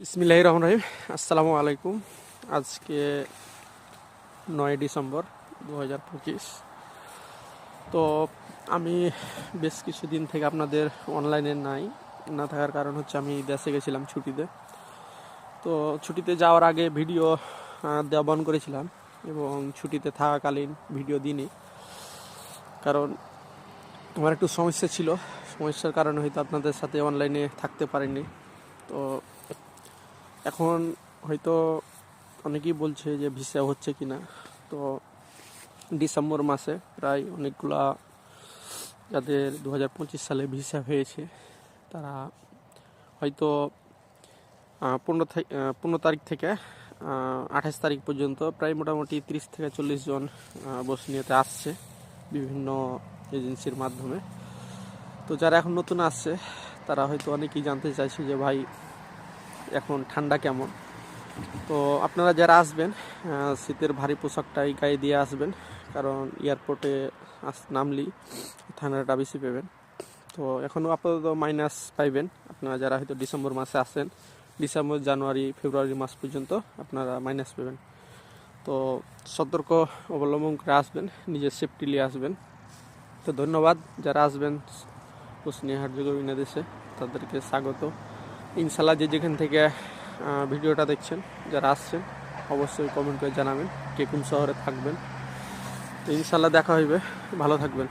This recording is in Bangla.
বিসমিল্লাহির রহমানির রহিম। আসসালামু আলাইকুম। আজকে 9 ডিসেম্বর 2025। তো আমি বেশ কিছুদিন থেকে আপনাদের অনলাইনে না থাকার কারণ হচ্ছে আমি দেশে গেছিলাম ছুটিতে। তো ছুটিতে যাওয়ার আগে ভিডিও দেওয়া বন্ধ করেছিলাম এবং ছুটিতে থাকাকালীন ভিডিও দিইনি, কারণ আমার একটু সমস্যা ছিল। সমস্যার কারণে হয়তো আপনাদের সাথে অনলাইনে থাকতে পারিনি। তো এখন হয়তো অনেকেই বলছে যে ভিসা হচ্ছে কিনা। তো ডিসেম্বর মাসে প্রায় অনেকগুলা যাদের 2025 সালে ভিসা হয়েছে তারা হয়তো 15 তারিখ থেকে 28 তারিখ পর্যন্ত প্রায় মোটামুটি 30 থেকে 40 জন বসনিয়াতে আসছে বিভিন্ন এজেন্সির মাধ্যমে। তো যারা এখন নতুন আসছে তারা হয়তো অনেকেই জানতে চাইছে যে ভাই এখন ঠান্ডা কেমন। তো আপনারা যারা আসবেন শীতের ভারী পোশাকটাই গায়ে দিয়ে আসবেন, কারণ এয়ারপোর্টে নামলি ঠান্ডাটা বেশি পাবেন। তো এখনও আপাতত মাইনাস পাইবেন আপনারা যারা হয়তো ডিসেম্বর মাসে আসেন। ডিসেম্বর, জানুয়ারি, ফেব্রুয়ারি মাস পর্যন্ত আপনারা মাইনাস পাবেন। তো সতর্ক অবলম্বন করে আসবেন, নিজের সেফটি নিয়ে আসবেন। তো ধন্যবাদ যারা আসবেন বসনিয়া হার্জেগোভিনা দেশে, তাদেরকে স্বাগত। ইনশাল্লাহ যে যেখান থেকে ভিডিওটা দেখছেন, যারা আসছেন অবশ্যই কমেন্ট করে জানাবেন কে কোন শহরে থাকবেন। তো ইনশাল্লাহ দেখা হইবে, ভালো থাকবেন।